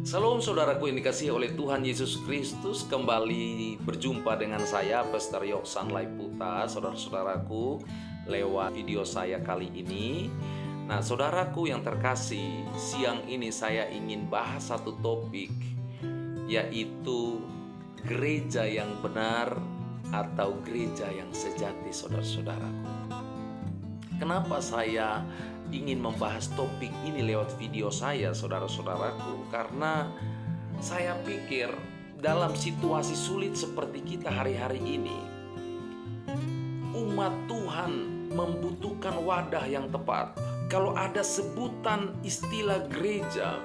Salam saudaraku yang dikasihi oleh Tuhan Yesus Kristus. Kembali berjumpa dengan saya Pastor Yoksan Laiputa, saudara-saudaraku, lewat video saya kali ini. Nah, saudaraku yang terkasih, siang ini saya ingin bahas satu topik, yaitu gereja yang benar atau gereja yang sejati, saudara-saudaraku. Kenapa saya ingin membahas topik ini lewat video saya, saudara-saudaraku? Karena saya pikir dalam situasi sulit seperti kita hari-hari ini, umat Tuhan membutuhkan wadah yang tepat. Kalau ada sebutan istilah gereja,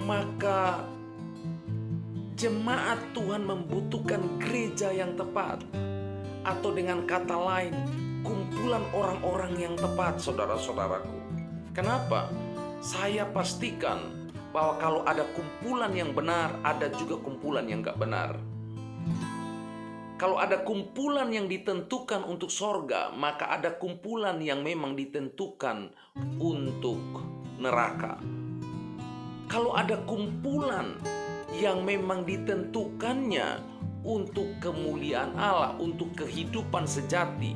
maka jemaat Tuhan membutuhkan gereja yang tepat. Atau dengan kata lain, kumpulan orang-orang yang tepat, saudara-saudaraku. Kenapa? Saya pastikan bahwa kalau ada kumpulan yang benar, ada juga kumpulan yang gak benar. Kalau ada kumpulan yang ditentukan untuk sorga, maka ada kumpulan yang memang ditentukan untuk neraka. Kalau ada kumpulan yang memang ditentukannya untuk kemuliaan Allah, untuk kehidupan sejati,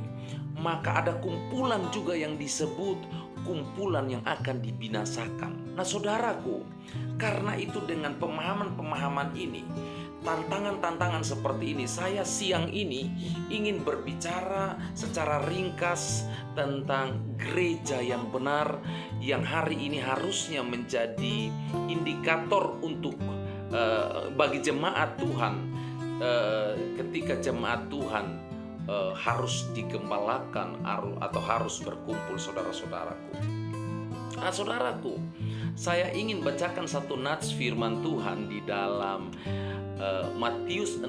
maka ada kumpulan juga yang disebut kumpulan yang akan dibinasakan. Nah, saudaraku, karena itu dengan pemahaman-pemahaman ini, tantangan-tantangan seperti ini, saya siang ini ingin berbicara secara ringkas tentang gereja yang benar, yang hari ini harusnya menjadi indikator untuk bagi jemaat Tuhan. Ketika jemaat Tuhan harus digembalakan atau harus berkumpul, saudara-saudaraku. Nah, saudaraku, saya ingin bacakan satu nats firman Tuhan di dalam Matius 16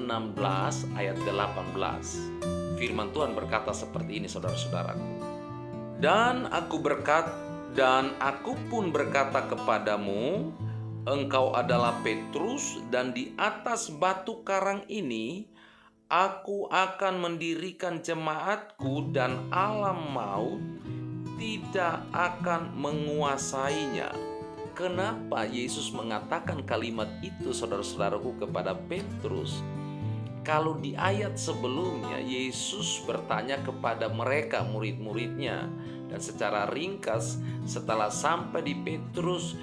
ayat 18. Firman Tuhan berkata seperti ini, saudara-saudaraku. Dan aku pun berkata kepadamu, engkau adalah Petrus, dan di atas batu karang ini aku akan mendirikan jemaatku, dan alam maut tidak akan menguasainya. Kenapa Yesus mengatakan kalimat itu, saudara-saudaraku, kepada Petrus? Kalau di ayat sebelumnya Yesus bertanya kepada mereka, murid-muridnya, dan secara ringkas setelah sampai di Petrus,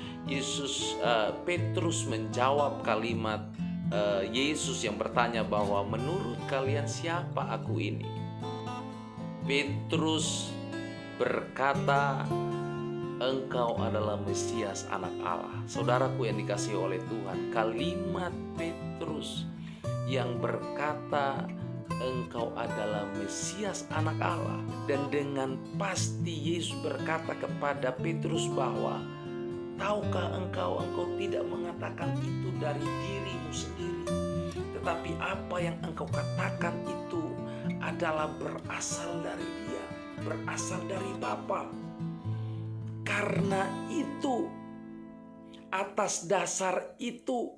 Petrus menjawab kalimat Yesus yang bertanya bahwa menurut kalian siapa aku ini? Petrus berkata, engkau adalah Mesias, anak Allah. Saudaraku yang dikasihi oleh Tuhan, kalimat Petrus yang berkata engkau adalah Mesias, anak Allah, dan dengan pasti Yesus berkata kepada Petrus bahwa tahukah engkau tidak mengatakan itu dari dirimu sendiri, tetapi apa yang engkau katakan itu adalah berasal dari Dia, berasal dari Bapa. Karena itu, atas dasar itu,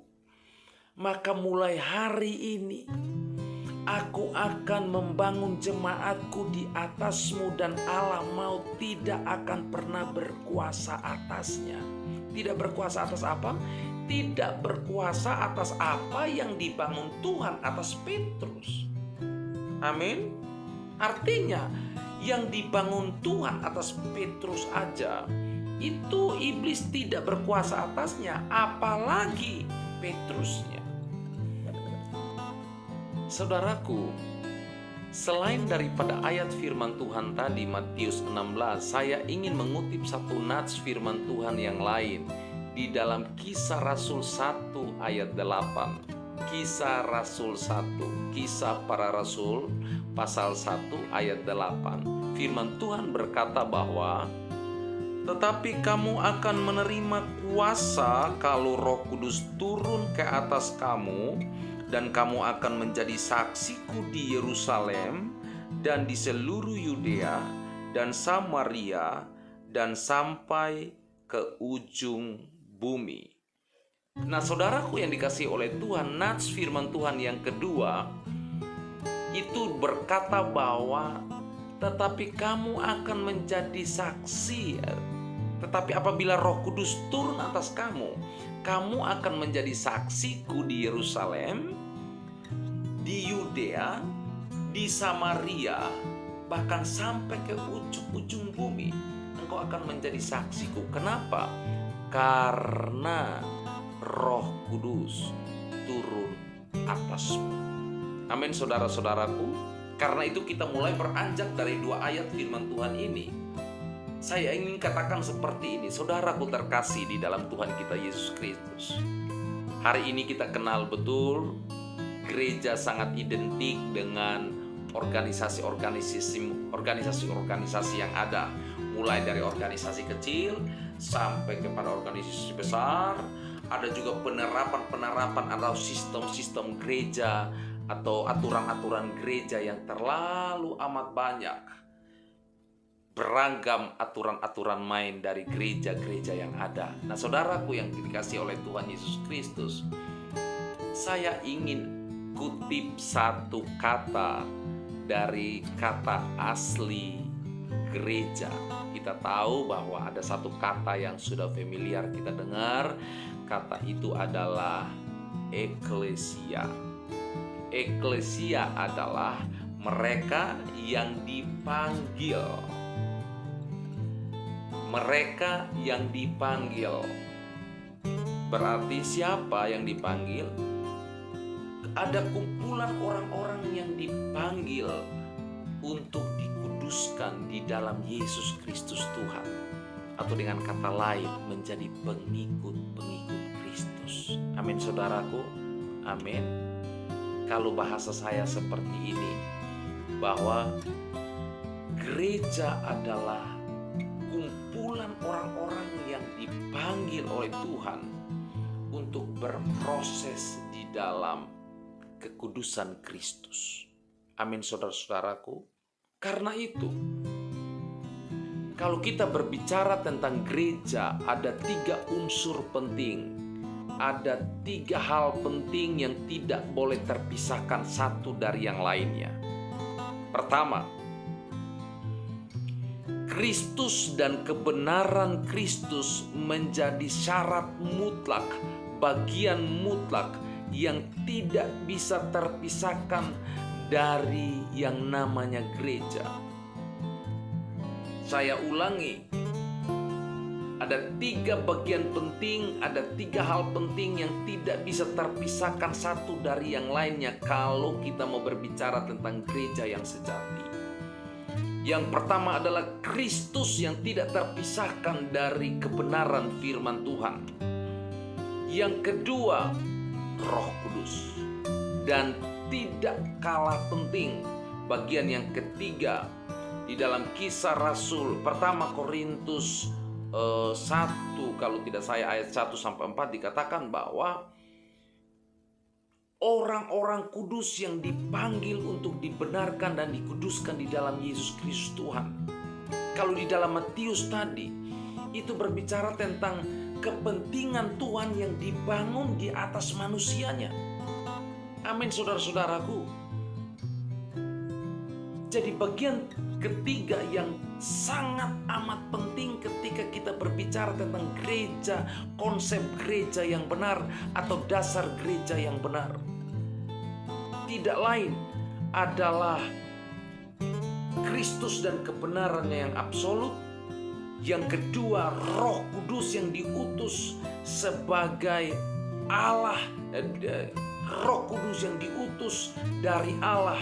maka mulai hari ini aku akan membangun jemaatku di atasmu, dan alam maut tidak akan pernah berkuasa atasnya. Tidak berkuasa atas apa? Tidak berkuasa atas apa yang dibangun Tuhan atas Petrus. Amin. Artinya yang dibangun Tuhan atas Petrus aja, itu iblis tidak berkuasa atasnya, apalagi Petrusnya. Saudaraku, selain daripada ayat firman Tuhan tadi Matius 16, saya ingin mengutip satu nats firman Tuhan yang lain di dalam Kisah Rasul 1 ayat 8. Kisah Rasul 1, Kisah Para Rasul pasal 1 ayat 8. Firman Tuhan berkata bahwa tetapi kamu akan menerima kuasa kalau Roh Kudus turun ke atas kamu, dan kamu akan menjadi saksiku di Yerusalem dan di seluruh Yudea dan Samaria dan sampai ke ujung bumi. Nah, saudaraku yang dikasihi oleh Tuhan, nats firman Tuhan yang kedua itu berkata bahwa tetapi kamu akan menjadi saksi Tetapi apabila Roh Kudus turun atas kamu, kamu akan menjadi saksiku di Yerusalem, di Yudea, di Samaria, bahkan sampai ke ujung-ujung bumi. Engkau akan menjadi saksiku. Kenapa? Karena Roh Kudus turun atasmu. Amin, saudara-saudaraku. Karena itu kita mulai beranjak dari 2 ayat firman Tuhan ini. Saya ingin katakan seperti ini, saudaraku terkasih di dalam Tuhan kita Yesus Kristus. Hari ini kita kenal betul gereja sangat identik dengan organisasi-organisasi yang ada, mulai dari organisasi kecil sampai kepada organisasi besar. Ada juga penerapan atau sistem-sistem gereja atau aturan-aturan gereja yang terlalu amat banyak. Beragam aturan-aturan main dari gereja-gereja yang ada. Nah, saudaraku yang dikasihi oleh Tuhan Yesus Kristus, saya ingin kutip satu kata dari kata asli gereja. Kita tahu bahwa ada satu kata yang sudah familiar kita dengar. Kata itu adalah eklesia. Eklesia adalah mereka yang dipanggil. Mereka yang dipanggil. Berarti siapa yang dipanggil? Ada kumpulan orang-orang yang dipanggil untuk dikuduskan di dalam Yesus Kristus Tuhan. Atau dengan kata lain, menjadi pengikut-pengikut Kristus. Amin, saudaraku. Amin. Kalau bahasa saya seperti ini, bahwa gereja adalah kumpulan orang-orang yang dipanggil oleh Tuhan untuk berproses di dalam kekudusan Kristus. Amin, saudara-saudaraku. Karena itu, kalau kita berbicara tentang gereja, ada 3 unsur penting. Ada 3 hal penting yang tidak boleh terpisahkan satu dari yang lainnya. Pertama, Kristus dan kebenaran Kristus menjadi syarat mutlak, bagian mutlak yang tidak bisa terpisahkan dari yang namanya gereja. Saya ulangi, ada 3 bagian penting, ada 3 hal penting yang tidak bisa terpisahkan satu dari yang lainnya kalau kita mau berbicara tentang gereja yang sejati. Yang pertama adalah Kristus yang tidak terpisahkan dari kebenaran firman Tuhan. Yang kedua, Roh Kudus. Dan tidak kalah penting, bagian yang ketiga di dalam Kisah Rasul pertama Korintus 1, kalau tidak saya ayat 1-4 dikatakan bahwa orang-orang kudus yang dipanggil untuk dibenarkan dan dikuduskan di dalam Yesus Kristus Tuhan. Kalau di dalam Matius tadi, itu berbicara tentang kepentingan Tuhan yang dibangun di atas manusianya. Amin, saudara-saudaraku. Jadi bagian ketiga yang sangat amat penting ketika kita berbicara tentang gereja, konsep gereja yang benar atau dasar gereja yang benar, tidak lain adalah Kristus dan kebenarannya yang absolut. Yang kedua, Roh Kudus yang diutus sebagai Allah, Roh Kudus yang diutus dari Allah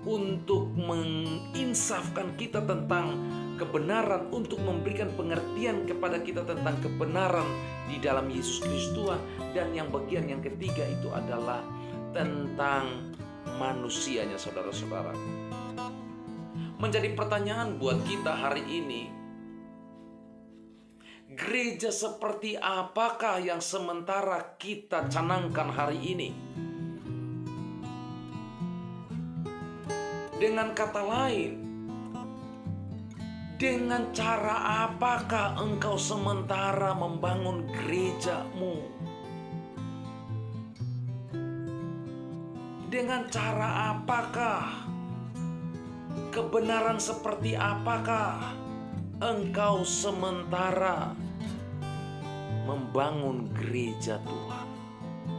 untuk menginsafkan kita tentang kebenaran, untuk memberikan pengertian kepada kita tentang kebenaran di dalam Yesus Kristus Tuhan. Dan yang bagian yang ketiga itu adalah tentang manusianya, saudara-saudara. Menjadi pertanyaan buat kita hari ini, gereja seperti apakah yang sementara kita canangkan hari ini? Dengan kata lain, dengan cara apakah engkau sementara membangun gerejamu? Dengan cara apakah? Kebenaran seperti apakah? engkau sementara membangun gereja Tuhan.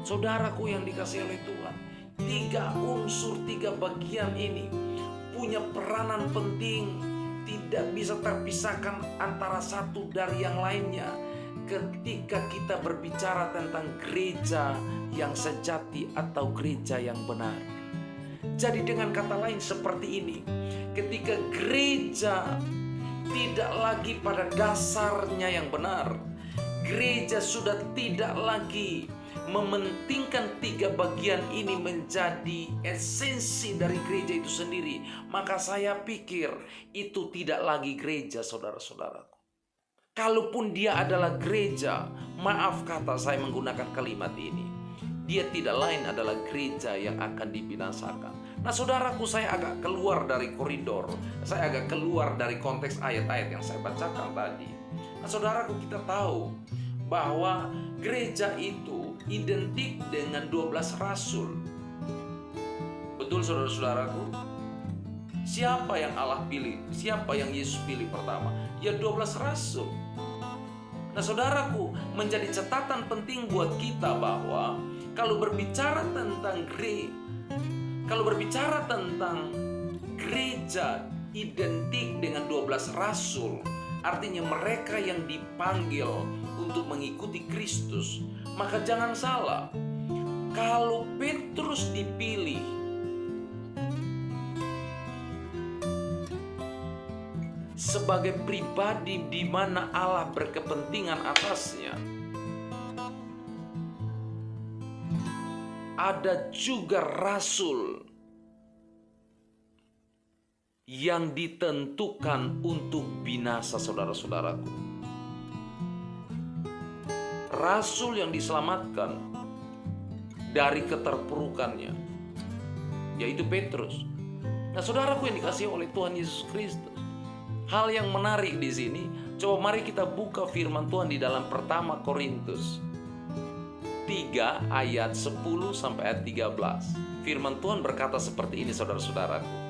Saudaraku yang dikasihi oleh Tuhan, 3 unsur, 3 bagian ini punya peranan penting, tidak bisa terpisahkan antara satu dari yang lainnya ketika kita berbicara tentang gereja yang sejati atau gereja yang benar. Jadi dengan kata lain seperti ini, ketika gereja tidak lagi pada dasarnya yang benar, gereja sudah tidak lagi mementingkan 3 bagian ini menjadi esensi dari gereja itu sendiri, maka saya pikir itu tidak lagi gereja, saudara-saudaraku. Kalaupun dia adalah gereja, maaf kata saya menggunakan kalimat ini, dia tidak lain adalah gereja yang akan dibinasakan. Nah saudaraku, saya agak keluar dari koridor, saya agak keluar dari konteks ayat-ayat yang saya bacakan tadi. Nah saudaraku, kita tahu bahwa gereja itu identik dengan 12 rasul. Betul saudara-saudaraku? Siapa yang Allah pilih? Siapa yang Yesus pilih pertama? Ya 12 rasul. Nah saudaraku, menjadi catatan penting buat kita bahwa kalau berbicara tentang gereja identik dengan 12 rasul, artinya mereka yang dipanggil untuk mengikuti Kristus. Maka jangan salah, kalau Petrus dipilih sebagai pribadi di mana Allah berkepentingan atasnya, ada juga rasul yang ditentukan untuk binasa, saudara-saudaraku. Rasul yang diselamatkan dari keterpurukannya, yaitu Petrus. Nah, saudaraku yang dikasihi oleh Tuhan Yesus Kristus, hal yang menarik di sini, coba mari kita buka firman Tuhan di dalam 1 Korintus 3 ayat 10 sampai ayat 13. Firman Tuhan berkata seperti ini, saudara-saudaraku.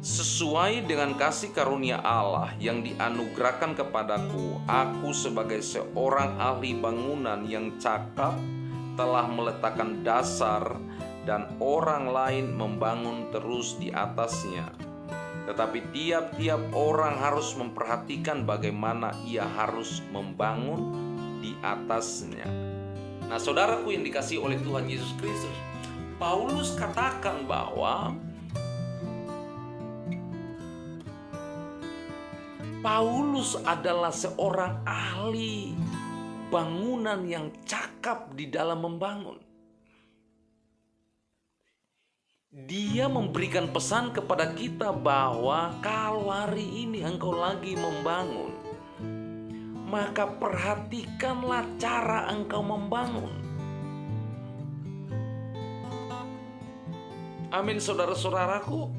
Sesuai dengan kasih karunia Allah yang dianugerahkan kepadaku, aku sebagai seorang ahli bangunan yang cakap telah meletakkan dasar dan orang lain membangun terus di atasnya. Tetapi tiap-tiap orang harus memperhatikan bagaimana ia harus membangun di atasnya. Nah, saudaraku yang dikasihi oleh Tuhan Yesus Kristus, Paulus katakan bahwa Paulus adalah seorang ahli bangunan yang cakap di dalam membangun. Dia memberikan pesan kepada kita bahwa kalau hari ini engkau lagi membangun, maka perhatikanlah cara engkau membangun. Amin, saudara-saudaraku.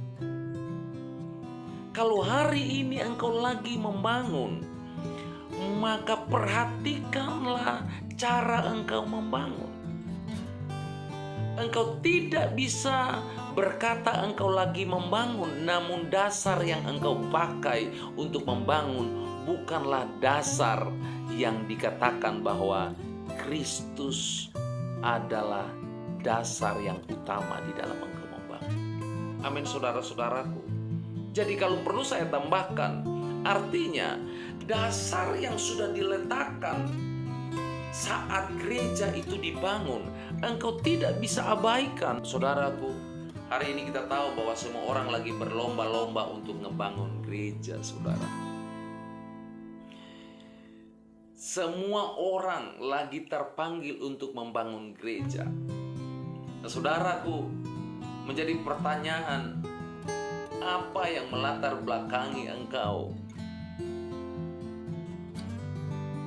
Kalau hari ini engkau lagi membangun, maka perhatikanlah cara engkau membangun. Engkau tidak bisa berkata engkau lagi membangun, namun dasar yang engkau pakai untuk membangun bukanlah dasar yang dikatakan bahwa Kristus adalah dasar yang utama di dalam engkau membangun. Amin, saudara-saudaraku. Jadi kalau perlu saya tambahkan, artinya dasar yang sudah diletakkan saat gereja itu dibangun, engkau tidak bisa abaikan. Saudaraku, hari ini kita tahu bahwa semua orang lagi berlomba-lomba untuk ngebangun gereja, saudara. Semua orang lagi terpanggil untuk membangun gereja. Nah, saudaraku, menjadi pertanyaan, apa yang melatar belakangi engkau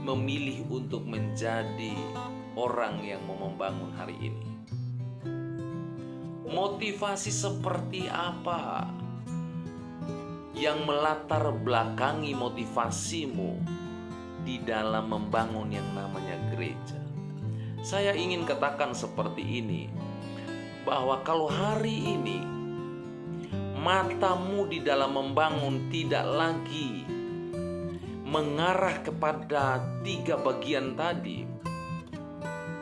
memilih untuk menjadi orang yang mau membangun hari ini? Motivasi seperti apa yang melatar belakangi motivasimu di dalam membangun yang namanya gereja? Saya ingin katakan seperti ini, bahwa kalau hari ini matamu di dalam membangun tidak lagi mengarah kepada 3 bagian tadi.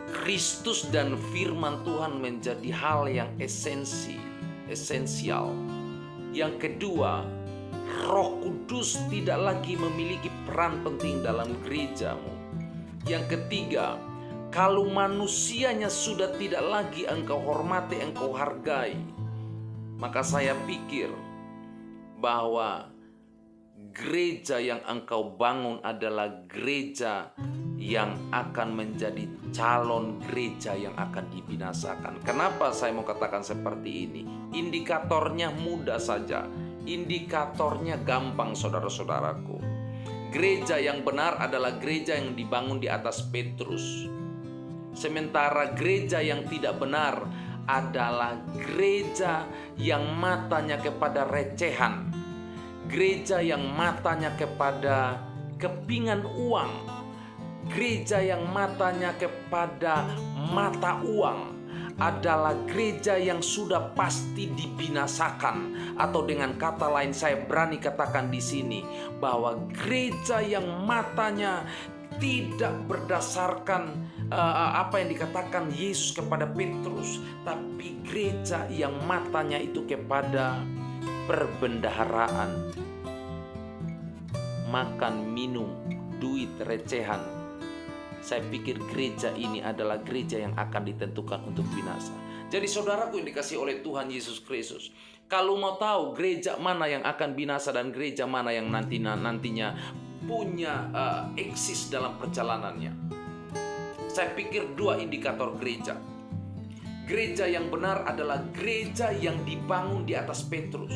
Kristus dan firman Tuhan menjadi hal yang esensial. Yang kedua, Roh Kudus tidak lagi memiliki peran penting dalam gerejamu. Yang ketiga, kalau manusianya sudah tidak lagi engkau hormati, engkau hargai, maka saya pikir bahwa gereja yang engkau bangun adalah gereja yang akan menjadi calon gereja yang akan dibinasakan. Kenapa saya mau katakan seperti ini? Indikatornya mudah saja. Indikatornya gampang, saudara-saudaraku. Gereja yang benar adalah gereja yang dibangun di atas Petrus. Sementara gereja yang tidak benar adalah gereja yang matanya kepada recehan. Gereja yang matanya kepada kepingan uang. Gereja yang matanya kepada mata uang adalah gereja yang sudah pasti dibinasakan. Atau dengan kata lain, saya berani katakan di sini bahwa gereja yang matanya tidak berdasarkan apa yang dikatakan Yesus kepada Petrus, tapi gereja yang matanya itu kepada perbendaharaan, makan, minum, duit, recehan. Saya pikir gereja ini adalah gereja yang akan ditentukan untuk binasa. Jadi saudaraku yang dikasihi oleh Tuhan Yesus Kristus, kalau mau tahu gereja mana yang akan binasa dan gereja mana yang nantinya punya eksis dalam perjalanannya, saya pikir 2 indikator gereja. Gereja yang benar adalah gereja yang dibangun di atas Petrus.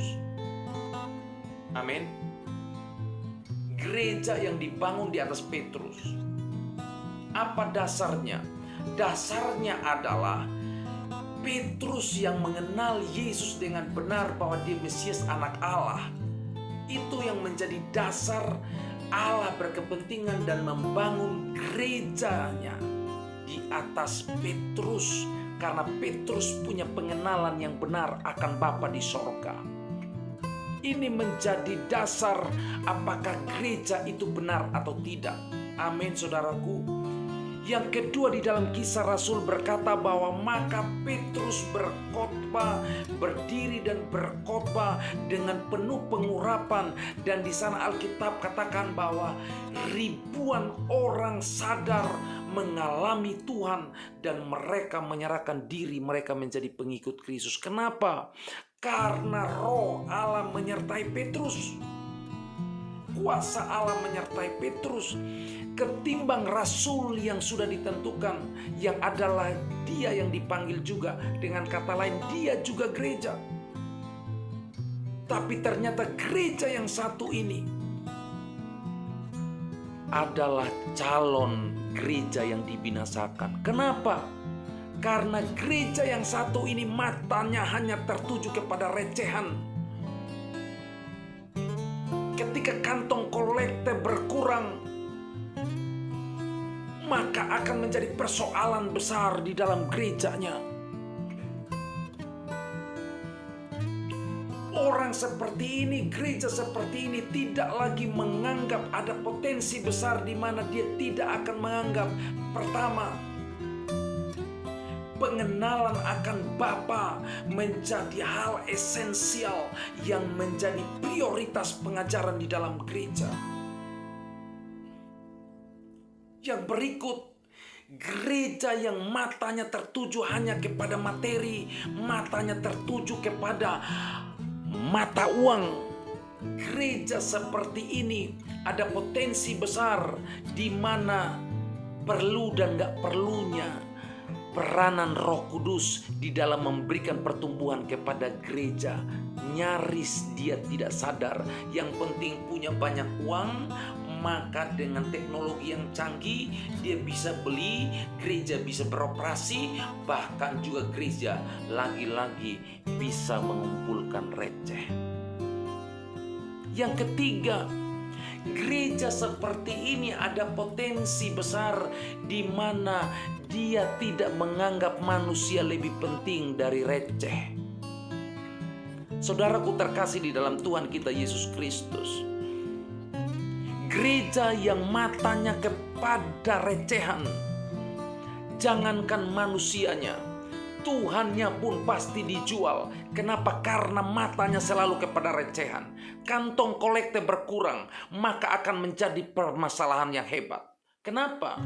Amin. Gereja yang dibangun di atas Petrus. Apa dasarnya? Dasarnya adalah Petrus yang mengenal Yesus dengan benar bahwa dia Mesias, anak Allah. Itu yang menjadi dasar Allah berkepentingan dan membangun gerejanya di atas Petrus, karena Petrus punya pengenalan yang benar akan Bapa di sorga. Ini menjadi dasar apakah gereja itu benar atau tidak. Amin, saudaraku. Yang kedua, di dalam Kisah Rasul berkata bahwa maka Petrus berkhotbah, berdiri dan berkhotbah dengan penuh pengurapan. Dan di sana Alkitab katakan bahwa ribuan orang sadar mengalami Tuhan dan mereka menyerahkan diri, mereka menjadi pengikut Kristus. Kenapa? Karena Roh Allah menyertai Petrus. Kuasa Allah menyertai Petrus ketimbang rasul yang sudah ditentukan, yang adalah dia yang dipanggil juga. Dengan kata lain, dia juga gereja. Tapi ternyata gereja yang satu ini adalah calon gereja yang dibinasakan. Kenapa? Karena gereja yang satu ini matanya hanya tertuju kepada recehan. Ketika kantong kolekte berkurang, maka akan menjadi persoalan besar di dalam gerejanya. Orang seperti ini, gereja seperti ini tidak lagi menganggap ada potensi besar di mana dia tidak akan menganggap, pertama, pengenalan akan Bapa menjadi hal esensial yang menjadi prioritas pengajaran di dalam gereja. Yang berikut, gereja yang matanya tertuju hanya kepada materi, matanya tertuju kepada mata uang. Gereja seperti ini ada potensi besar di mana perlu dan gak perlunya peranan Roh Kudus di dalam memberikan pertumbuhan kepada gereja. Nyaris dia tidak sadar. Yang penting punya banyak uang, maka dengan teknologi yang canggih dia bisa beli, gereja bisa beroperasi, bahkan juga gereja lagi-lagi bisa mengumpulkan receh. Yang ketiga, gereja seperti ini ada potensi besar di mana dia tidak menganggap manusia lebih penting dari receh. Saudaraku terkasih di dalam Tuhan kita Yesus Kristus, gereja yang matanya kepada recehan. Jangankan manusianya, Tuhannya pun pasti dijual. Kenapa? Karena matanya selalu kepada recehan. Kantong kolekte berkurang, maka akan menjadi permasalahan yang hebat. Kenapa?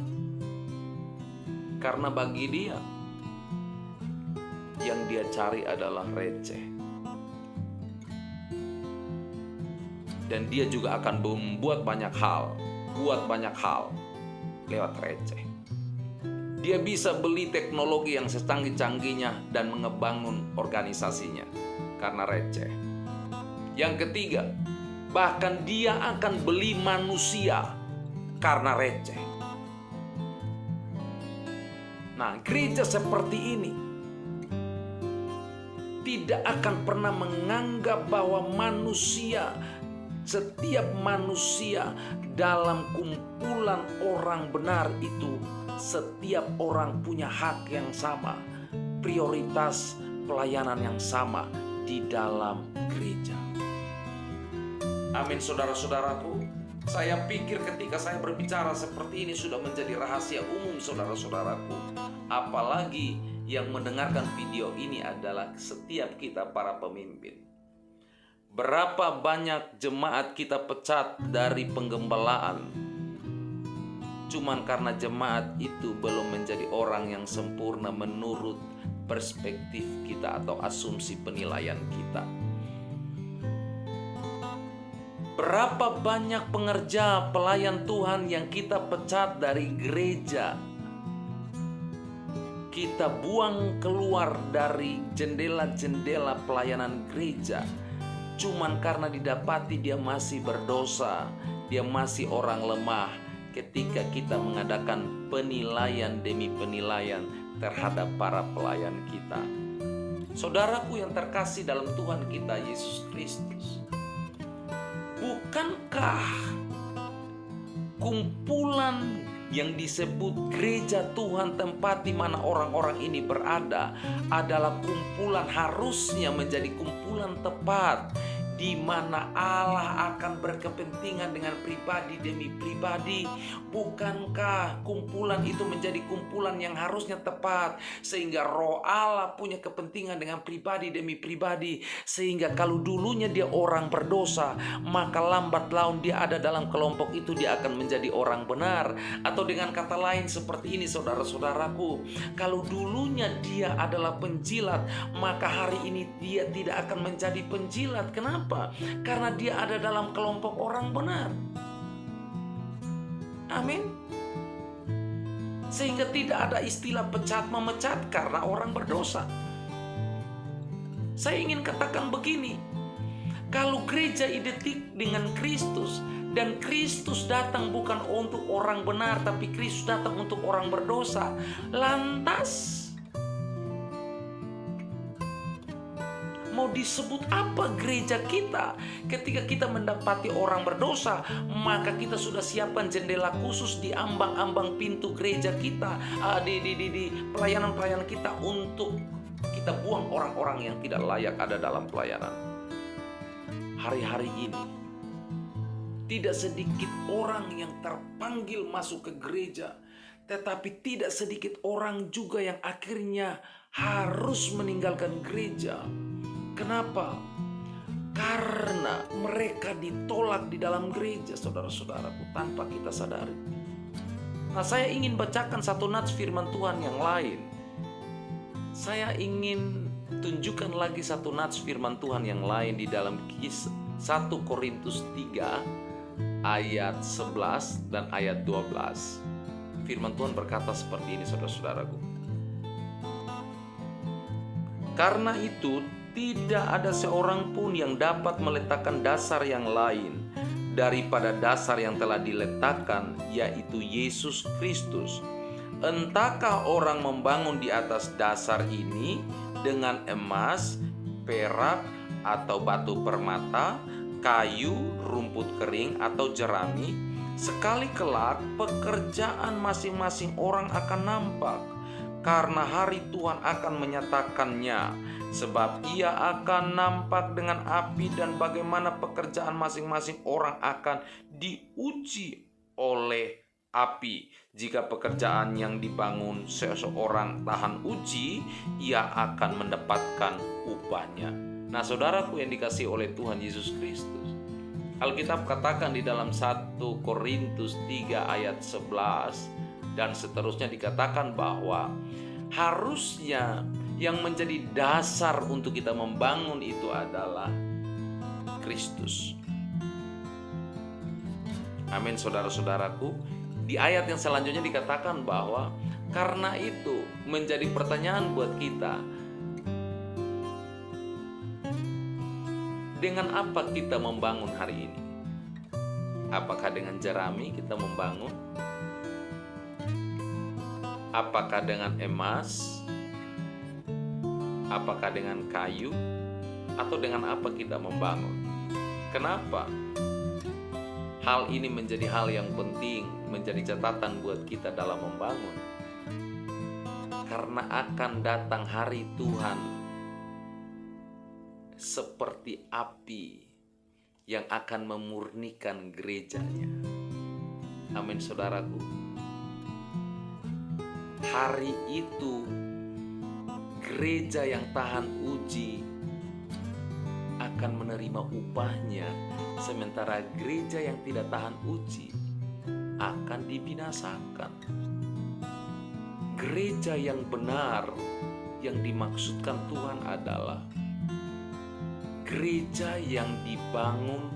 Karena bagi dia, yang dia cari adalah receh. Dan dia juga akan membuat banyak hal, lewat receh. Dia bisa beli teknologi yang secanggih-canggihnya dan mengebangun organisasinya karena receh. Yang ketiga, bahkan dia akan beli manusia karena receh. Nah, gereja seperti ini tidak akan pernah menganggap bahwa setiap manusia dalam kumpulan orang benar itu, setiap orang punya hak yang sama, prioritas pelayanan yang sama di dalam gereja. Amin, saudara-saudaraku. Saya pikir ketika saya berbicara seperti ini sudah menjadi rahasia umum, saudara-saudaraku. Apalagi yang mendengarkan video ini adalah setiap kita para pemimpin. Berapa banyak jemaat kita pecat dari penggembalaan cuman karena jemaat itu belum menjadi orang yang sempurna menurut perspektif kita atau asumsi penilaian kita. Berapa banyak pengerja pelayan Tuhan yang kita pecat dari gereja, kita buang keluar dari jendela-jendela pelayanan gereja cuman karena didapati dia masih berdosa, dia masih orang lemah. Ketika kita mengadakan penilaian demi penilaian terhadap para pelayan kita. Saudaraku yang terkasih dalam Tuhan kita Yesus Kristus, bukankah kumpulan yang disebut gereja Tuhan, tempat di mana orang-orang ini berada, adalah kumpulan, harusnya menjadi kumpulan tepat di mana Allah akan berkepentingan dengan pribadi demi pribadi? Bukankah kumpulan itu menjadi kumpulan yang harusnya tepat, sehingga Roh Allah punya kepentingan dengan pribadi demi pribadi, sehingga kalau dulunya dia orang berdosa, maka lambat laun dia ada dalam kelompok itu, dia akan menjadi orang benar. Atau dengan kata lain seperti ini, saudara-saudaraku, kalau dulunya dia adalah penjilat, maka hari ini dia tidak akan menjadi penjilat. Kenapa? Karena dia ada dalam kelompok orang benar. Amin. Sehingga tidak ada istilah pecat memecat karena orang berdosa. Saya ingin katakan begini, kalau gereja identik dengan Kristus, dan Kristus datang bukan untuk orang benar, tapi Kristus datang untuk orang berdosa, lantas mau disebut apa gereja kita? Ketika kita mendapati orang berdosa, maka kita sudah siapkan jendela khusus di ambang-ambang pintu gereja kita, di pelayanan-pelayanan kita, untuk kita buang orang-orang yang tidak layak ada dalam pelayanan. Hari-hari ini tidak sedikit orang yang terpanggil masuk ke gereja, tetapi tidak sedikit orang juga yang akhirnya harus meninggalkan gereja. Kenapa? Karena mereka ditolak di dalam gereja, saudara-saudaraku, tanpa kita sadari. Nah, saya ingin bacakan satu nats firman Tuhan yang lain. Saya ingin tunjukkan lagi satu nats firman Tuhan yang lain di dalam Kisah 1 Korintus 3 ayat 11 dan ayat 12. Firman Tuhan berkata seperti ini, saudara-saudaraku. Karena itu tidak ada seorang pun yang dapat meletakkan dasar yang lain daripada dasar yang telah diletakkan, yaitu Yesus Kristus. Entahkah orang membangun di atas dasar ini dengan emas, perak, atau batu permata, kayu, rumput kering, atau jerami, sekali kelak pekerjaan masing-masing orang akan nampak, karena hari Tuhan akan menyatakannya, sebab ia akan nampak dengan api dan bagaimana pekerjaan masing-masing orang akan diuji oleh api. Jika pekerjaan yang dibangun seseorang tahan uji, ia akan mendapatkan upahnya. Nah, saudaraku yang dikasihi oleh Tuhan Yesus Kristus, Alkitab katakan di dalam 1 Korintus 3 ayat 11 dan seterusnya, dikatakan bahwa harusnya yang menjadi dasar untuk kita membangun itu adalah Kristus. Amin, saudara-saudaraku. Di ayat yang selanjutnya dikatakan bahwa karena itu menjadi pertanyaan buat kita, dengan apa kita membangun hari ini? Apakah dengan jerami kita membangun? Apakah dengan emas? Apakah dengan kayu? Atau dengan apa kita membangun? Kenapa? Hal ini menjadi hal yang penting, menjadi catatan buat kita dalam membangun. Karena akan datang hari Tuhan seperti api yang akan memurnikan gerejanya. Amin, saudaraku. Hari itu gereja yang tahan uji akan menerima upahnya, sementara gereja yang tidak tahan uji akan dibinasakan. Gereja yang benar yang dimaksudkan Tuhan adalah gereja yang dibangun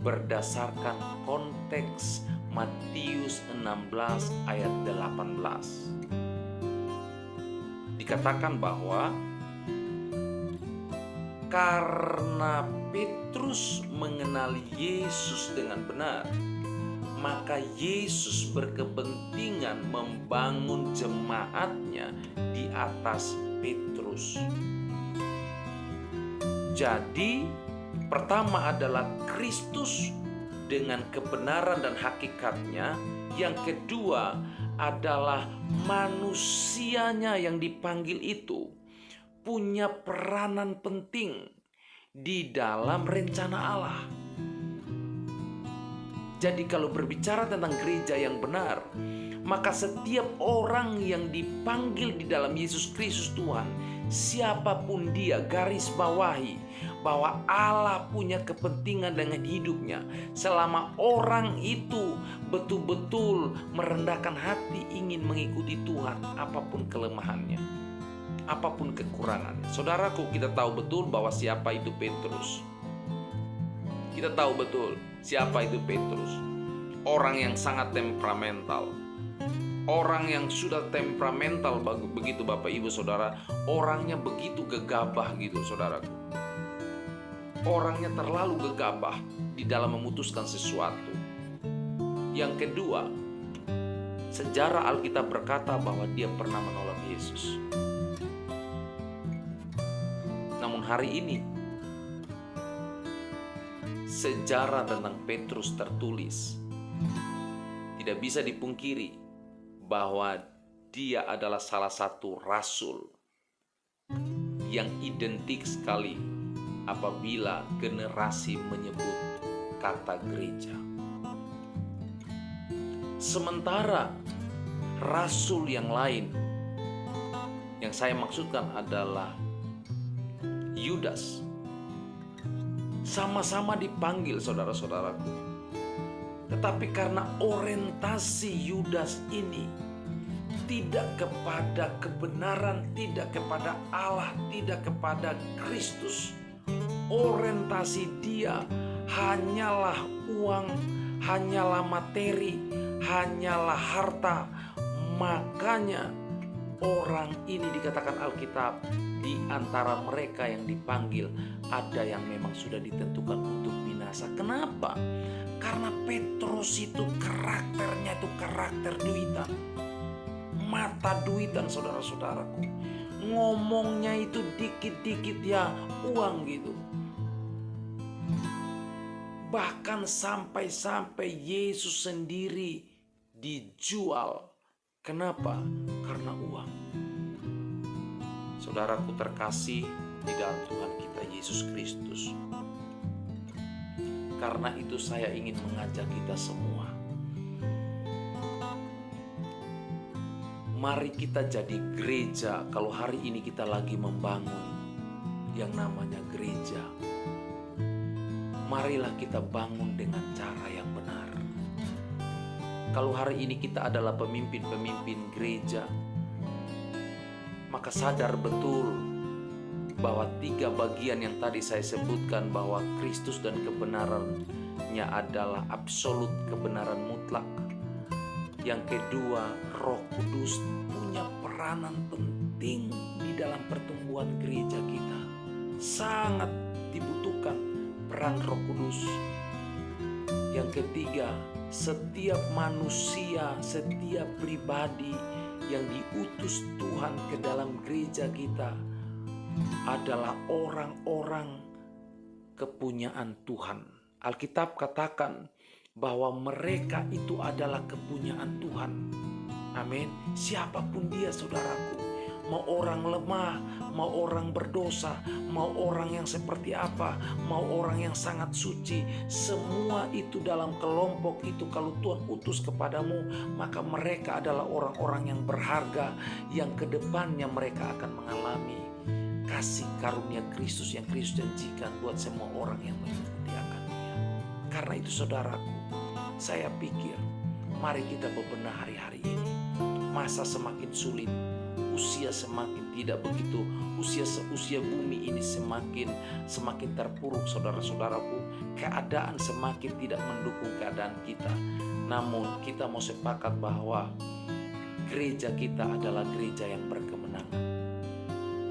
berdasarkan konteks Matius 16 ayat 18. Dikatakan bahwa karena Petrus mengenali Yesus dengan benar, maka Yesus berkepentingan membangun jemaatnya di atas Petrus. Jadi, pertama adalah Kristus dengan kebenaran dan hakikatnya. Yang kedua adalah manusianya yang dipanggil itu punya peranan penting di dalam rencana Allah. Jadi kalau berbicara tentang gereja yang benar, maka setiap orang yang dipanggil di dalam Yesus Kristus Tuhan, siapapun dia, garis bawahi bahwa Allah punya kepentingan dengan hidupnya. Selama orang itu betul-betul merendahkan hati ingin mengikuti Tuhan, apapun kelemahannya, apapun kekurangannya. Saudaraku, kita tahu betul bahwa siapa itu Petrus. Kita tahu betul siapa itu Petrus. Orang yang sangat temperamental. Orang yang sudah temperamental begitu Bapak Ibu Saudara. Orangnya begitu gegabah gitu saudaraku. Orangnya terlalu gegabah di dalam memutuskan sesuatu. Yang kedua, sejarah Alkitab berkata bahwa dia pernah menolak Yesus. Namun hari ini sejarah tentang Petrus tertulis. Tidak bisa dipungkiri bahwa dia adalah salah satu rasul yang identik sekali apabila generasi menyebut kata gereja. Sementara rasul yang lain yang saya maksudkan adalah Yudas, sama-sama dipanggil saudara-saudaraku. Tetapi karena orientasi Yudas ini tidak kepada kebenaran, tidak kepada Allah, tidak kepada Kristus, orientasi dia hanyalah uang, hanyalah materi, hanyalah harta. Makanya orang ini dikatakan Alkitab, di antara mereka yang dipanggil ada yang memang sudah ditentukan untuk binasa. Kenapa? Karena Petrus itu karakternya itu karakter duitan. Mata duitan saudara-saudaraku. Ngomongnya itu dikit-dikit ya uang gitu. Bahkan sampai-sampai Yesus sendiri dijual. Kenapa? Karena uang. Saudaraku terkasih di dalam Tuhan kita Yesus Kristus. Karena itu saya ingin mengajak kita semua. Mari kita jadi gereja. Kalau hari ini kita lagi membangun yang namanya gereja, marilah kita bangun dengan cara yang benar. Kalau hari ini kita adalah pemimpin-pemimpin gereja, maka sadar betul bahwa 3 bagian yang tadi saya sebutkan, bahwa Kristus dan kebenarannya adalah absolut, kebenaran mutlak. Yang kedua, Roh Kudus punya peranan penting di dalam pertumbuhan gereja kita. Sangat dibutuhkan peran Roh Kudus. Yang ketiga, setiap manusia, setiap pribadi yang diutus Tuhan ke dalam gereja kita adalah orang-orang kepunyaan Tuhan. Alkitab katakan bahwa mereka itu adalah kepunyaan Tuhan. Amin. Siapapun dia, saudaraku, mau orang lemah, mau orang berdosa, mau orang yang seperti apa, mau orang yang sangat suci, semua itu dalam kelompok itu kalau Tuhan utus kepadamu, maka mereka adalah orang-orang yang berharga, yang kedepannya mereka akan mengalami kasih karunia Kristus yang Kristus janjikan buat semua orang yang mengikuti akan Dia. Karena itu saudaraku, saya pikir mari kita bebenah hari-hari ini. Masa semakin sulit, usia semakin tidak begitu, usia bumi ini semakin terpuruk, saudara-saudaraku. Keadaan semakin tidak mendukung keadaan kita. Namun kita mau sepakat bahwa gereja kita adalah gereja yang berkemenangan.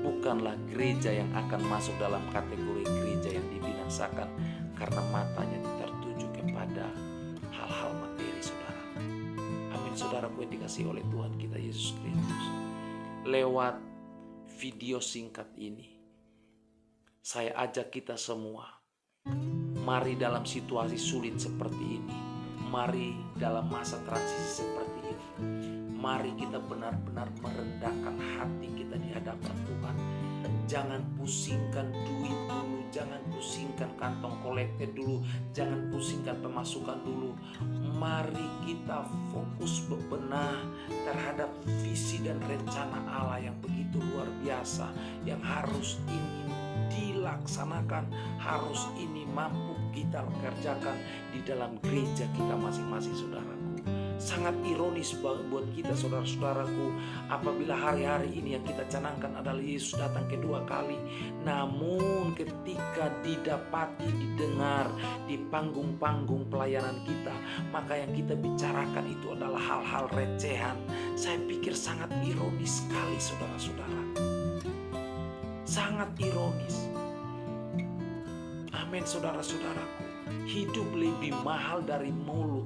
Bukanlah gereja yang akan masuk dalam kategori gereja yang dibinasakan karena matanya tertuju kepada hal-hal materi, saudara. Amin, saudaraku yang dikasihi oleh Tuhan kita Yesus Kristus. Lewat video singkat ini, saya ajak kita semua, mari dalam situasi sulit seperti ini, mari dalam masa transisi seperti ini, mari kita benar-benar merendahkan hati kita di hadapan Tuhan. Jangan pusingkan duit dulu, jangan pusingkan kantong kolekte dulu, jangan pusingkan pemasukan dulu. Mari kita fokus bebenah terhadap visi dan rencana Allah yang begitu luar biasa, yang harus ini dilaksanakan, harus ini mampu kita kerjakan di dalam gereja kita masing-masing, saudaraku. Sangat ironis buat kita, saudara-saudaraku, apabila hari-hari ini yang kita canangkan adalah Yesus datang kedua kali. Namun ketika didapati, didengar di panggung-panggung pelayanan kita, maka yang kita bicarakan itu adalah hal-hal recehan. Saya pikir sangat ironis sekali, saudara-saudara. Sangat ironis. Amin, saudara-saudaraku. Hidup lebih mahal dari mulut.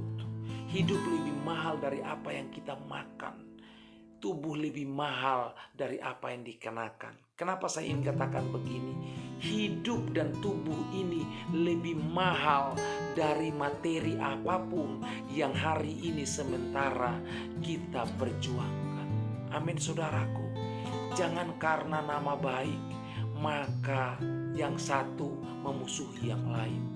Hidup lebih mahal dari apa yang kita makan. Tubuh lebih mahal dari apa yang dikenakan. Kenapa saya ingin katakan begini? Hidup dan tubuh ini lebih mahal dari materi apapun yang hari ini sementara kita perjuangkan. Amin, saudaraku. Jangan karena nama baik, maka yang satu memusuhi yang lain.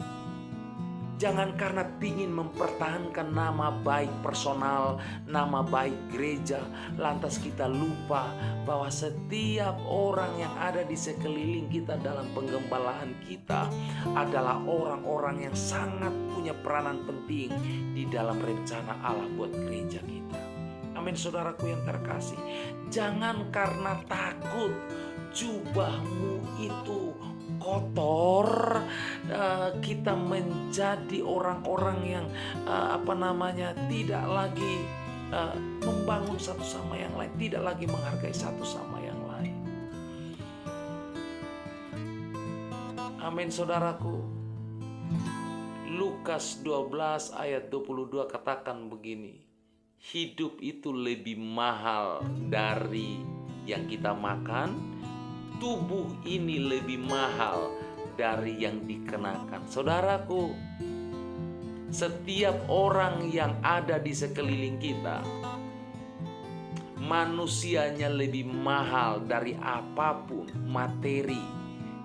Jangan karena ingin mempertahankan nama baik personal, nama baik gereja, lantas kita lupa bahwa setiap orang yang ada di sekeliling kita dalam penggembalaan kita adalah orang-orang yang sangat punya peranan penting di dalam rencana Allah buat gereja kita. Amin, saudaraku yang terkasih. Jangan karena takut jubahmu itu kotor, kita menjadi orang-orang yang tidak lagi membangun satu sama yang lain, tidak lagi menghargai satu sama yang lain. Amin, saudaraku. Lukas 12 ayat 22 katakan begini, hidup itu lebih mahal dari yang kita makan, tubuh ini lebih mahal dari yang dikenakan. Saudaraku, setiap orang yang ada di sekeliling kita manusianya lebih mahal dari apapun materi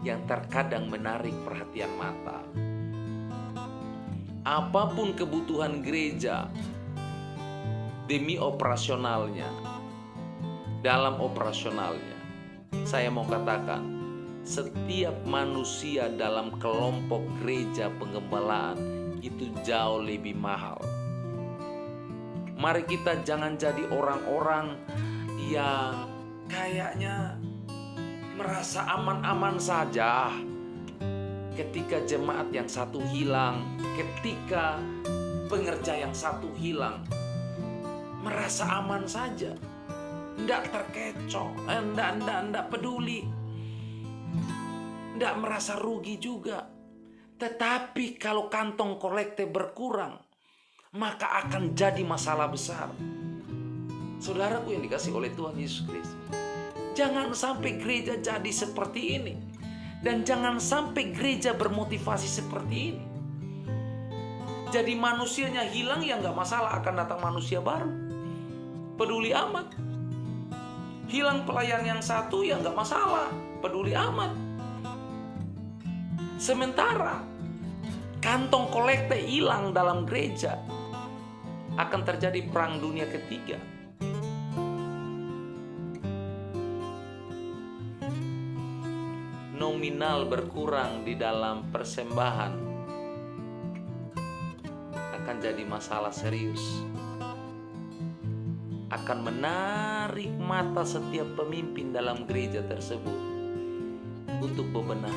yang terkadang menarik perhatian mata. Apapun kebutuhan gereja demi operasionalnya, dalam operasionalnya, saya mau katakan, setiap manusia dalam kelompok gereja penggembalaan itu jauh lebih mahal. Mari kita jangan jadi orang-orang yang kayaknya merasa aman-aman saja ketika jemaat yang satu hilang, ketika pengerja yang satu hilang. Merasa aman saja, tidak terkecoh, tidak peduli, tidak merasa rugi juga. Tetapi kalau kantong kolekte berkurang, maka akan jadi masalah besar. Saudaraku yang dikasihi oleh Tuhan Yesus Kristus, jangan sampai gereja jadi seperti ini. Dan jangan sampai gereja bermotivasi seperti ini. Jadi manusianya hilang, ya nggak masalah, akan datang manusia baru. Peduli amat. Hilang pelayan yang satu, ya nggak masalah, peduli amat. Sementara kantong kolekte hilang dalam gereja, akan terjadi perang dunia ketiga. Nominal berkurang di dalam persembahan akan jadi masalah serius. Akan menarik mata setiap pemimpin dalam gereja tersebut untuk bebenah.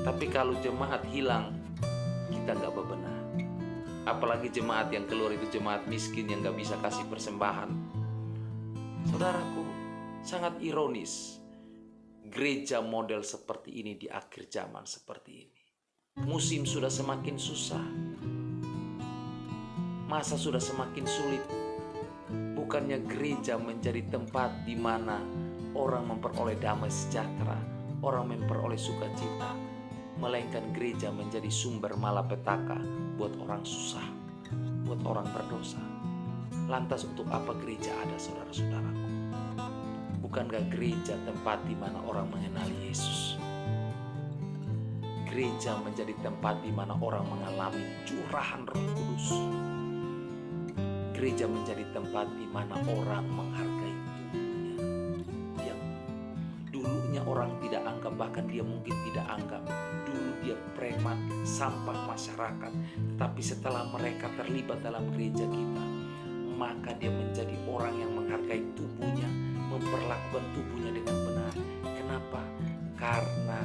Tapi kalau jemaat hilang, kita nggak bebenah. Apalagi jemaat yang keluar itu jemaat miskin yang gak bisa kasih persembahan. Saudaraku, sangat ironis gereja model seperti ini di akhir zaman seperti ini. Musim sudah semakin susah, masa sudah semakin sulit. Bukannya gereja menjadi tempat di mana orang memperoleh damai sejahtera, orang memperoleh sukacita, melainkan gereja menjadi sumber malapetaka buat orang susah, buat orang berdosa. Lantas untuk apa gereja ada, saudara-saudaraku? Bukankah gereja tempat di mana orang mengenali Yesus? Gereja menjadi tempat di mana orang mengalami curahan Roh Kudus. Gereja menjadi tempat di mana orang menghargai tubuhnya, yang dulunya orang tidak anggap, bahkan dia mungkin tidak anggap. Dulu dia preman, sampah masyarakat. Tetapi setelah mereka terlibat dalam gereja kita, maka dia menjadi orang yang menghargai tubuhnya, memperlakukan tubuhnya dengan benar. Kenapa? Karena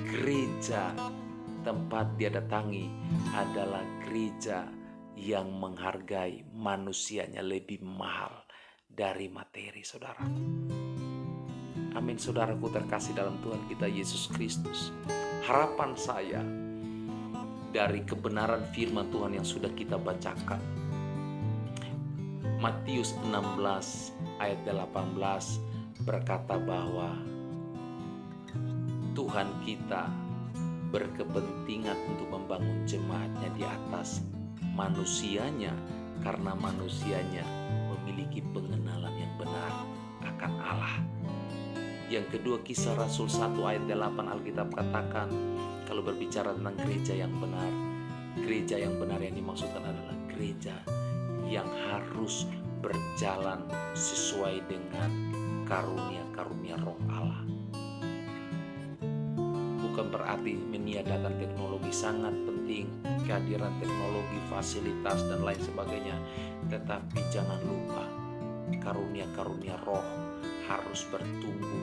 gereja tempat dia datangi adalah gereja yang menghargai manusianya lebih mahal dari materi, saudaraku. Amin, saudaraku terkasih dalam Tuhan kita Yesus Kristus. Harapan saya dari kebenaran firman Tuhan yang sudah kita bacakan, Matius 16 ayat 18 berkata bahwa Tuhan kita berkepentingan untuk membangun jemaatnya di atas manusianya, karena manusianya memiliki pengenalan yang benar akan Allah. Yang kedua, Kisah Rasul 1 ayat 8 Alkitab katakan, kalau berbicara tentang gereja yang benar yang dimaksudkan adalah gereja yang harus berjalan sesuai dengan karunia-karunia Roh Allah. Bukan berarti meniadakan teknologi, sangat penting kehadiran teknologi, fasilitas dan lain sebagainya, tetapi jangan lupa karunia-karunia Roh harus bertumbuh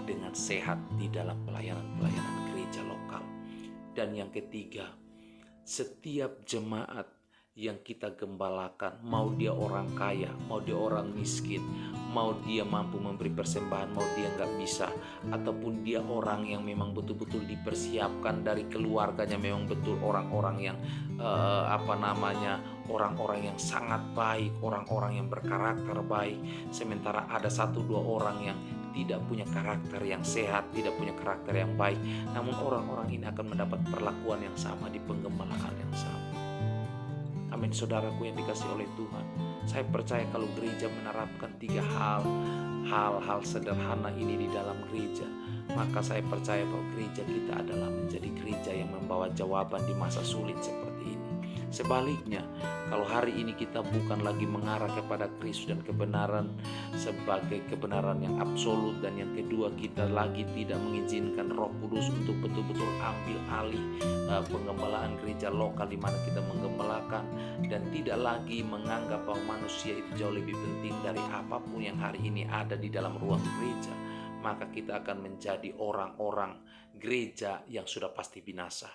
dengan sehat di dalam pelayanan gereja lokal. Dan yang ketiga, setiap jemaat yang kita gembalakan, mau dia orang kaya, mau dia orang miskin, mau dia mampu memberi persembahan, mau dia nggak bisa, ataupun dia orang yang memang betul-betul dipersiapkan dari keluarganya, memang betul orang-orang yang orang-orang yang sangat baik, orang-orang yang berkarakter baik, sementara ada 1-2 orang yang tidak punya karakter yang sehat, tidak punya karakter yang baik, namun orang-orang ini akan mendapat perlakuan yang sama di penggembalaan yang sama. Amin, saudaraku yang dikasih oleh Tuhan. Saya percaya kalau gereja menerapkan 3 hal sederhana ini di dalam gereja, maka saya percaya bahwa gereja kita adalah menjadi gereja yang membawa jawaban di masa sulit seperti ini. Sebaliknya, kalau hari ini kita bukan lagi mengarah kepada Kristus dan kebenaran sebagai kebenaran yang absolut, dan yang kedua kita lagi tidak mengizinkan Roh Kudus untuk betul-betul ambil alih penggembalaan gereja lokal di mana kita menggembalakan, dan tidak lagi menganggap bahwa manusia itu jauh lebih penting dari apapun yang hari ini ada di dalam ruang gereja, maka kita akan menjadi orang-orang gereja yang sudah pasti binasa.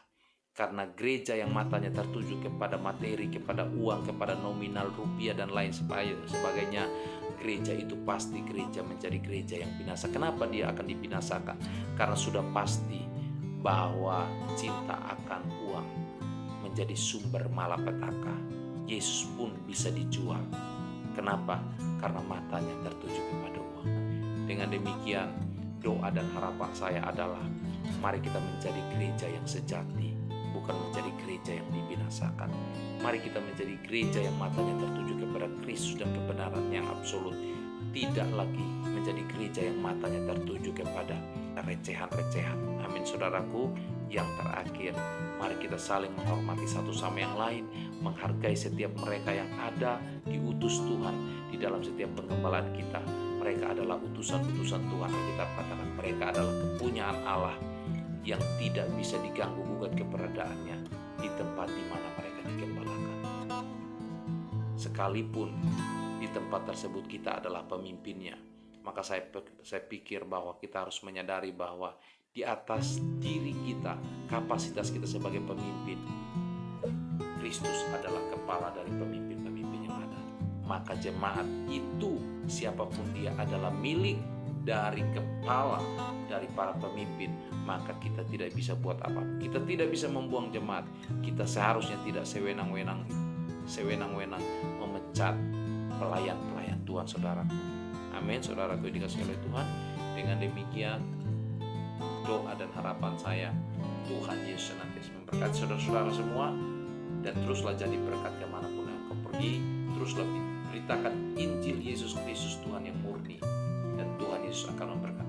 Karena gereja yang matanya tertuju kepada materi, kepada uang, kepada nominal rupiah dan lain sebagainya, gereja itu pasti gereja menjadi gereja yang binasa. Kenapa dia akan dibinasakan? Karena sudah pasti bahwa cinta akan uang menjadi sumber malapetaka. Yesus pun bisa dijual. Kenapa? Karena matanya tertuju kepada uang. Dengan demikian, doa dan harapan saya adalah mari kita menjadi gereja yang sejati, bukan menjadi gereja yang dibinasakan. Mari kita menjadi gereja yang matanya tertuju kepada Kristus dan kebenaran yang absolut. Tidak lagi menjadi gereja yang matanya tertuju kepada recehan-recehan. Amin, saudaraku. Yang terakhir, mari kita saling menghormati satu sama yang lain, menghargai setiap mereka yang ada diutus Tuhan di dalam setiap penggembalaan kita. Mereka adalah utusan-utusan Tuhan. Kita katakan mereka adalah kepunyaan Allah yang tidak bisa diganggu gugat keberadaannya di tempat di mana mereka digembalakan. Sekalipun di tempat tersebut kita adalah pemimpinnya, maka saya pikir bahwa kita harus menyadari bahwa di atas diri kita, kapasitas kita sebagai pemimpin, Kristus adalah kepala dari pemimpin-pemimpin yang ada. Maka jemaat itu, siapapun dia, adalah milik dari kepala, dari para pemimpin. Maka kita tidak bisa buat apa. Kita tidak bisa membuang jemaat. Kita seharusnya tidak sewenang-wenang memecat pelayan-pelayan Tuhan, saudaraku. Amin, saudaraku dikasih oleh Tuhan. Dengan demikian, doa dan harapan saya, Tuhan Yesus senantiasa memberkati saudara-saudara semua, dan teruslah jadi berkat kemanapun yang kau pergi. Teruslah beritakan Injil Yesus Kristus Tuhan yang murni, dan Tuhan Yesus akan memberkati.